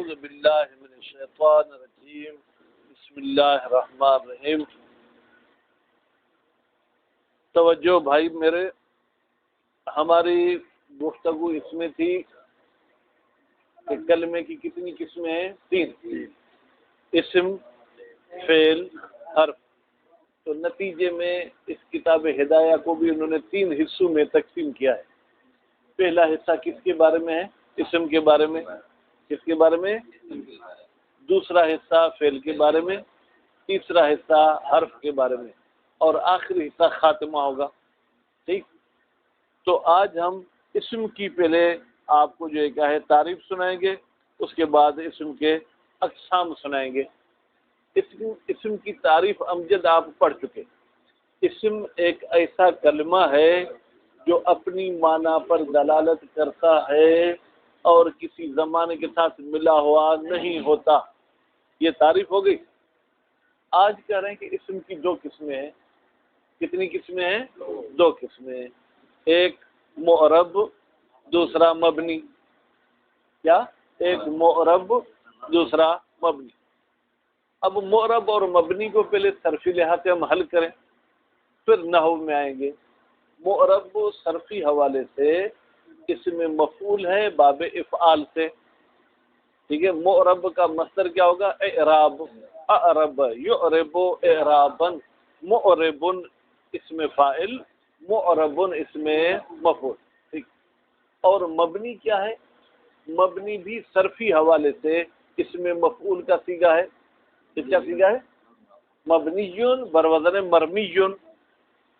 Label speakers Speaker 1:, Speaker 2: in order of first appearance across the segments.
Speaker 1: اعوذ باللہ من الشیطان الرجیم بسم اللہ الرحمن الرحیم۔ توجہ بھائی میرے، ہماری گفتگو اس میں تھی کہ کلمے کی کتنی قسمیں ہیں؟ 3، اسم، فعل، حرف۔ تو نتیجے میں اس کتاب ہدایہ کو بھی انہوں نے 3 حصوں میں تقسیم کیا ہے۔ پہلا حصہ کس کے بارے میں ہے؟ اسم کے بارے میں۔ کس کے بارے میں؟ دوسرا حصہ فعل کے بارے میں، تیسرا حصہ حرف کے بارے میں، اور آخری حصہ خاتمہ ہوگا۔ ٹھیک، تو آج ہم اسم کی پہلے آپ کو جو ہے کیا ہے تعریف سنائیں گے، اس کے بعد اسم کے اقسام سنائیں گے۔ اسم کی تعریف امجد آپ پڑھ چکے۔ اسم ایک ایسا کلمہ ہے جو اپنی معنی پر دلالت کرتا ہے اور کسی زمانے کے ساتھ ملا ہوا نہیں ہوتا۔ یہ تعریف ہو گئی۔ آج کہہ رہے ہیں کہ اسم کی 2 قسمیں ہیں۔ کتنی قسمیں ہیں؟ 2 قسمیں۔ ایک معرب، دوسرا مبنی۔ کیا؟ ایک معرب، دوسرا مبنی۔ اب معرب اور مبنی کو پہلے صرفی لحاظ سے ہم حل کریں، پھر نحو میں آئیں گے۔ معرب صرفی حوالے سے اسم مفعول ہے باب افعال سے۔ ٹھیک ہے، معرب کا مصدر کیا ہوگا؟ اعراب، اعرب یعرب اعرابا، معرب اسم فاعل، معرب اسم مفعول۔ ٹھیک، اور مبنی کیا ہے؟ مبنی بھی صرفی حوالے سے اسم مفعول کا صیغہ ہے۔ کیا صیغہ ہے؟ مبنیون بروزن مرمیون۔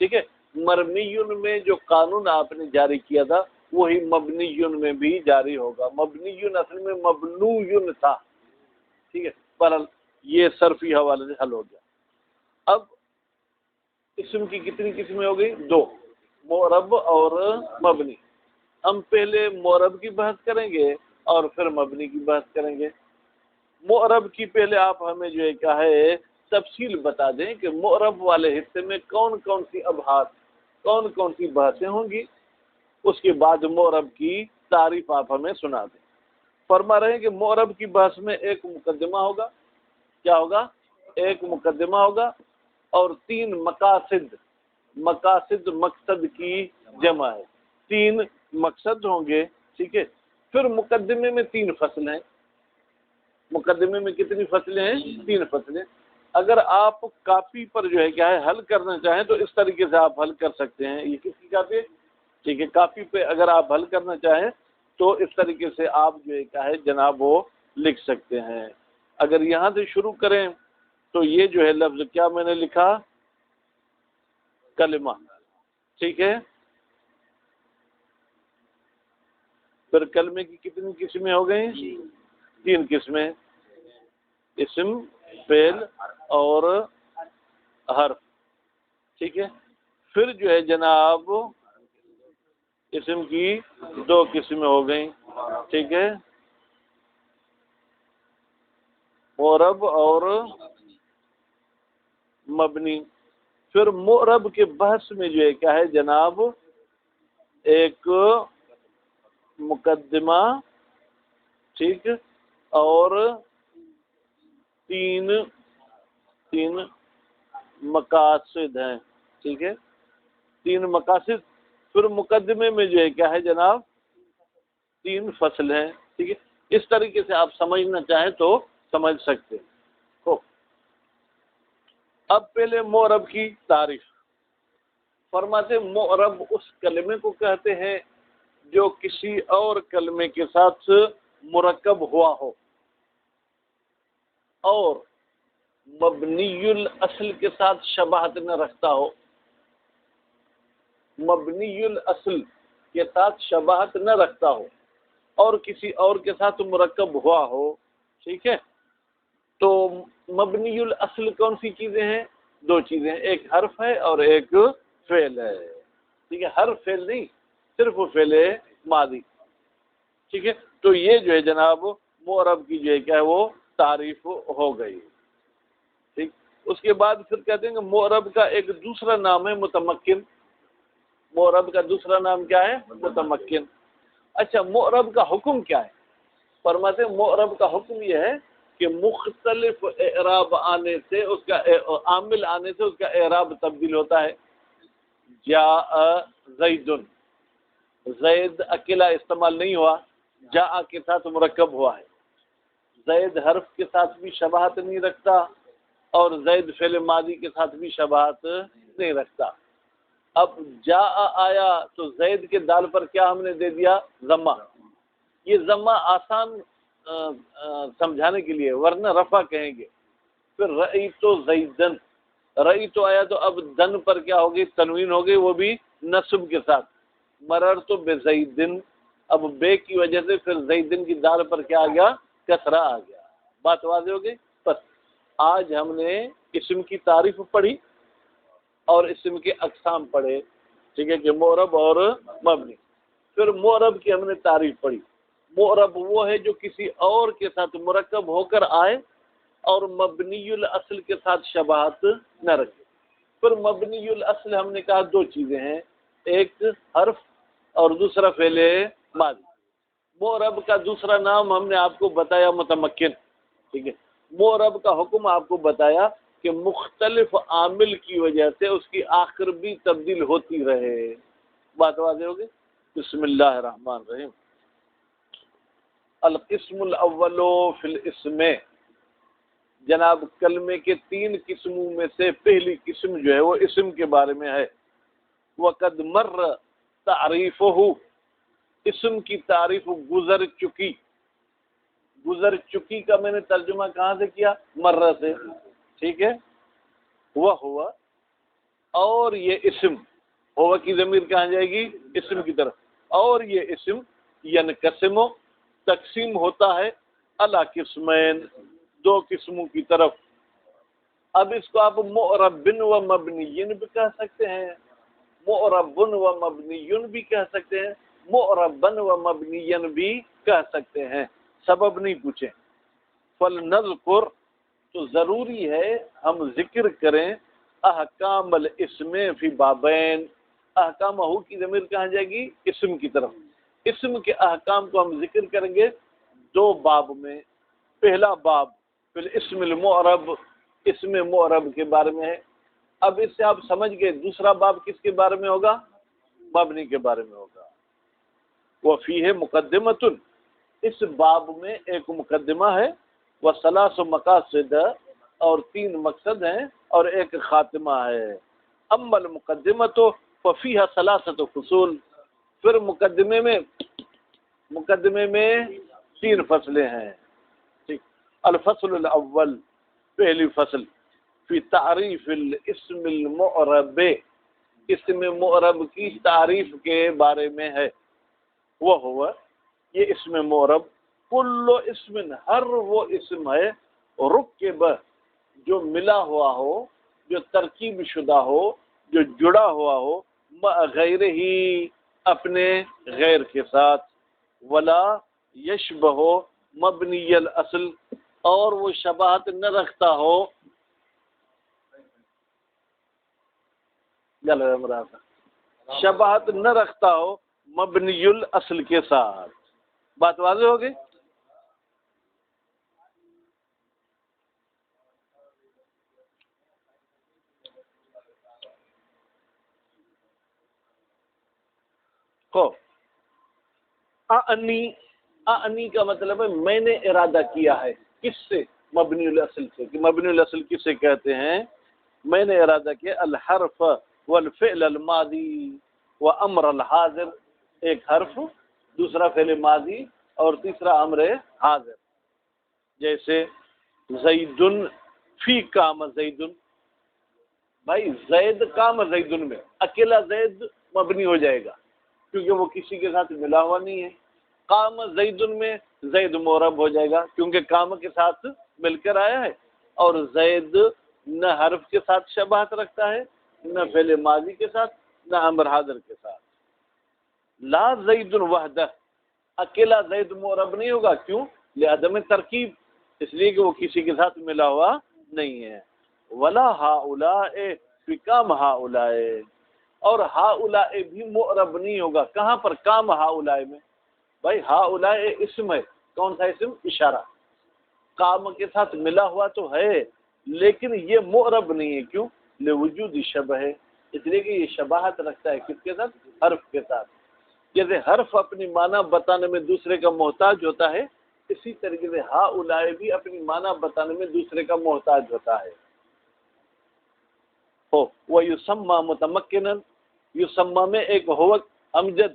Speaker 1: ٹھیک ہے، مرمیون میں جو قانون آپ نے جاری کیا تھا وہی مبنیون میں بھی جاری ہوگا۔ مبنیون اصل میں مبنویون تھا۔ ٹھیک ہے، پر یہ صرفی حوالے سے حل ہو گیا۔ اب اسم کی کتنی قسمیں ہو گئی؟ 2، معرب اور مبنی۔ ہم پہلے معرب کی بحث کریں گے اور پھر مبنی کی بحث کریں گے۔ معرب کی پہلے آپ ہمیں جو ہے کیا ہے تفصیل بتا دیں کہ معرب والے حصے میں کون کون سی ابحاث، کون کون سی بحثیں ہوں گی۔ اس کے بعد معرب کی تعریف آپ ہمیں سنا دیں۔ فرما رہے ہیں کہ معرب کی بحث میں ایک مقدمہ ہوگا۔ کیا ہوگا؟ ایک مقدمہ ہوگا اور 3 مقاصد۔ مقاصد مقصد کی جمع ہے، 3 مقصد ہوں گے۔ ٹھیک ہے، پھر مقدمے میں 3 فصل ہیں۔ مقدمے میں کتنی فصلیں ہیں؟ 3 فصلیں۔ اگر آپ کاپی پر جو ہے کیا ہے حل کرنا چاہیں تو اس طریقے سے آپ حل کر سکتے ہیں۔ یہ کس کی کاپی ہے؟ ٹھیک ہے، کاپی پہ اگر آپ حل کرنا چاہیں تو اس طریقے سے آپ جو ہے کیا ہے جناب وہ لکھ سکتے ہیں۔ اگر یہاں سے شروع کریں تو یہ جو ہے لفظ کیا میں نے لکھا؟ کلمہ۔ ٹھیک ہے، پھر کلمے کی کتنی قسمیں ہو گئیں؟ 3 قسمیں، اسم، فعل اور حرف۔ ٹھیک ہے، پھر جو ہے جناب اسم کی 2 قسمیں ہو گئیں۔ ٹھیک ہے، معرب اور مبنی۔ پھر معرب کے بحث میں جو ہے کیا ہے جناب ایک مقدمہ، ٹھیک، اور 3 مقاصد ہیں۔ ٹھیک ہے، 3 مقاصد۔ پھر مقدمے میں جو ہے کیا ہے جناب 3 فصل ہیں۔ ٹھیک ہے، اس طریقے سے آپ سمجھنا چاہیں تو سمجھ سکتے ہیں۔ اب پہلے معرب کی تعریف فرماتے، معرب اس کلمے کو کہتے ہیں جو کسی اور کلمے کے ساتھ مرکب ہوا ہو اور مبنی الاصل کے ساتھ شباہت نہ رکھتا ہو۔ مبنی الاصل کے ساتھ شباہت نہ رکھتا ہو اور کسی اور کے ساتھ مرکب ہوا ہو۔ ٹھیک ہے، تو مبنی الاصل کون سی چیزیں ہیں؟ 2 چیزیں، ایک حرف ہے اور ایک فعل ہے۔ ٹھیک ہے، حرف فعل نہیں، صرف فعل ماضی۔ ٹھیک ہے، تو یہ جو ہے جناب معرب کی جو ہے کیا ہے وہ تعریف ہو گئی۔ ٹھیک، اس کے بعد پھر کہتے ہیں کہ معرب کا ایک دوسرا نام ہے متمکن۔ معرب کا دوسرا نام کیا ہے؟ متمکن۔ اچھا، معرب کا حکم کیا ہے؟ فرماتے ہیں معرب کا حکم یہ ہے کہ مختلف اعراب آنے سے اس کا عامل آنے سے اس کا اعراب تبدیل ہوتا ہے. جاء زید، زید اکیلا استعمال نہیں ہوا، جاء کے ساتھ مرکب ہوا ہے. زید حرف کے ساتھ بھی شباہت نہیں رکھتا اور زید فعل ماضی کے ساتھ بھی شباہت نہیں رکھتا. اب جاء آیا تو زید کے دال پر کیا ہم نے دے دیا؟ ضمہ. یہ ضمہ آسان سمجھانے کے لیے، ورنہ رفع کہیں گے. پھر رأیت زیدن، رأیت آیا تو اب دن پر کیا ہوگی؟ تنوین ہوگی، وہ بھی نصب کے ساتھ. مررت بزیدن، اب بے کی وجہ سے پھر زیدن کی دال پر کیا آ گیا؟ کسرہ آ گیا. بات واضح ہو گئی؟ بس آج ہم نے اسم کی تعریف پڑھی اور اسم کے اقسام پڑھے، ٹھیک ہے، کہ معرب اور مبنی. پھر معرب کی ہم نے تعریف پڑھی. معرب وہ ہے جو کسی اور کے ساتھ مرکب ہو کر آئے اور مبنی الاصل کے ساتھ شباہت نہ رکھے. پھر مبنی الاصل ہم نے کہا دو چیزیں ہیں، ایک حرف اور دوسرا فعل ماضی. معرب کا دوسرا نام ہم نے آپ کو بتایا متمکن، ٹھیک ہے. معرب کا حکم آپ کو بتایا کہ مختلف عامل کی وجہ سے اس کی آخر بھی تبدیل ہوتی رہے. بات واضح ہوگی؟ بسم اللہ الرحمن الرحیم. القسم الاول فی الاسم، جناب کلمے کے 3 قسموں میں سے پہلی قسم جو ہے وہ اسم کے بارے میں ہے. وقد مر تعریفہ، اسم کی تعریف گزر چکی. گزر چکی کا میں نے ترجمہ کہاں سے کیا؟ مرہ سے، ٹھیک ہے. وہ ہوا، اور یہ اسم، ہوا کی ضمیر کہاں جائے گی؟ اسم کی طرف. اور یہ اسم ینقسم، تقسیم ہوتا ہے، الی قسمین، 2 قسموں کی طرف. اب اس کو آپ معرب و مبنی بھی کہہ سکتے ہیں، معرب و مبنی بھی کہہ سکتے ہیں، معربن و مبنی بھی کہہ سکتے ہیں. سبب نہیں پوچھیں. فلنذکر، تو ضروری ہے ہم ذکر کریں، احکام الاسم فی بابین، احکام ہو کی ضمیر کہاں جائے گی؟ اسم کی طرف. اسم کے احکام کو ہم ذکر کریں گے 2 باب میں. پہلا باب فی الاسم المعرب، اسم معرب کے بارے میں ہے. اب اس سے آپ سمجھ گئے دوسرا باب کس کے بارے میں ہوگا؟ مبنی کے بارے میں ہوگا. وفیہ مقدمۃ، اس باب میں ایک مقدمہ ہے. وثلاث مقاصد، اور 3 مقصد ہیں اور ایک خاتمہ ہے. اما المقدمۃ ففیہا 3 فصول، پھر مقدمے میں 3 فصلیں ہیں. ٹھیک. الفصل الاول، پہلی فصل، فی تعریف الاسم المعرب، اسم معرب کی تعریف کے بارے میں ہے. وہ ہوا، یہ اسم معرب، کل اسم، ہر وہ اسم ہے، رکب، جو ملا ہوا ہو، جو ترکیب شدہ ہو، جو جڑا ہوا ہو، مع غیر ہی، اپنے غیر کے ساتھ، ولا یشبہ مبنی الاصل، اور وہ شباہت نہ رکھتا ہو، شباہت نہ رکھتا ہو مبنی الاصل کے ساتھ. بات واضح ہو گئی؟ اعنی کا مطلب ہے میں نے ارادہ کیا ہے. کس سے؟ مبنی الاصل سے. کہ مبنی الاصل کسے کہتے ہیں؟ میں نے ارادہ کیا الحرف والفعل الماضی وامر الحاضر، ایک حرف، دوسرا فعل ماضی اور تیسرا امر حاضر. جیسے زیدن فی کام زیدن، بھائی زید کام زیدن میں، اکیلا زید مبنی ہو جائے گا کیونکہ وہ کسی کے ساتھ ملا ہوا نہیں ہے. کام زیدن میں زید معرب ہو جائے گا کیونکہ کام کے ساتھ مل کر آیا ہے، اور زید نہ حرف کے ساتھ شباہت رکھتا ہے، نہ فعل ماضی کے ساتھ، نہ امر حاضر کے ساتھ. لا زید وحدہ، اکیلا زید معرب نہیں ہوگا. کیوں؟ لعدم ترکیب، اس لیے کہ وہ کسی کے ساتھ ملا ہوا نہیں ہے. ولا ہؤلاء فی کام ہؤلاء، اور ہؤلاء بھی معرب نہیں ہوگا. کہاں پر؟ کام ہؤلاء میں. بھائی ہؤلاء اسم ہے، کون سا اسم؟ اشارہ. قام کے ساتھ ملا ہوا تو ہے لیکن یہ معرب نہیں ہے. کیوں؟ لوجود شبہ ہے، اس لیے کہ یہ شباہت رکھتا ہے کس کے ساتھ؟ حرف کے ساتھ. جیسے حرف اپنی معنی بتانے میں دوسرے کا محتاج ہوتا ہے، اسی طریقے سے ہا اولائے بھی اپنی معنی بتانے میں دوسرے کا محتاج ہوتا ہے. وہ یسمى متمکنا، یسمى میں ایک ہوا امجد،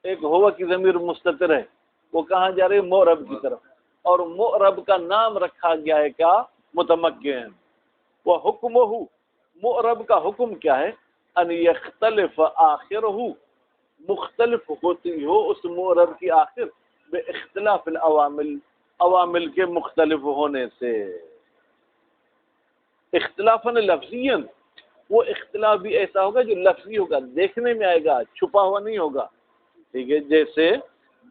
Speaker 1: ایک ہوا کی ضمیر مستتر ہے، وہ کہاں جا رہی ہے؟ معرب کی طرف. اور معرب کا نام رکھا گیا ہے کیا؟ متمکن. وہ حکمہ، معرب کا حکم کیا ہے؟ ان یختلف آخرہ، مختلف ہوتی ہو اس معرب کی آخر بے اختلاف العوامل، عوامل کے مختلف ہونے سے. اختلافاً لفظیاً، وہ اختلاف بھی ایسا ہوگا جو لفظی ہوگا، دیکھنے میں آئے گا، چھپا ہوا نہیں ہوگا. ٹھیک ہے، جیسے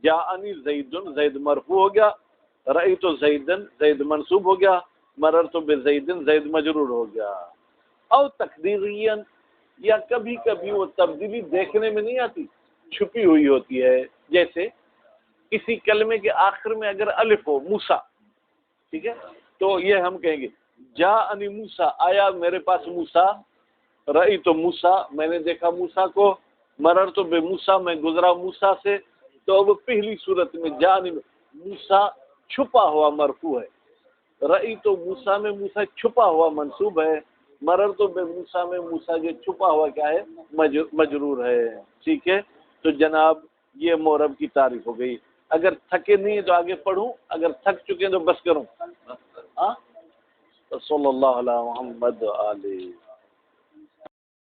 Speaker 1: جاءنی زیدن، زید مرفوع ہو گیا، رأیت زیدن، زید منصوب ہو گیا، مررت بزیدن، زید مجرور ہو گیا. او تقدیریاً، یا کبھی کبھی وہ تبدیلی دیکھنے میں نہیں آتی، چھپی ہوئی ہوتی ہے. جیسے کسی کلمے کے آخر میں اگر الف ہو، موسیٰ، ٹھیک ہے، تو یہ ہم کہیں گے جاءنی موسیٰ، آیا میرے پاس موسیٰ، رأیت موسیٰ، میں نے دیکھا موسیٰ کو، مررت بموسیٰ، میں گزرا موسیٰ سے. تو اب پہلی صورت میں جاءنی موسیٰ چھپا ہوا مرفوع ہے، رأیت موسیٰ میں موسیٰ چھپا ہوا منصوب ہے، مررت بموسیٰ میں موسیٰ جو چھپا ہوا کیا ہے؟ مجرور ہے. ٹھیک ہے، تو جناب یہ معرب کی تعریف ہو گئی. اگر تھکے نہیں تو آگے پڑھوں، اگر تھک چکے تو بس کروں. ہاں، صلی اللہ علیہ محمد علیہ.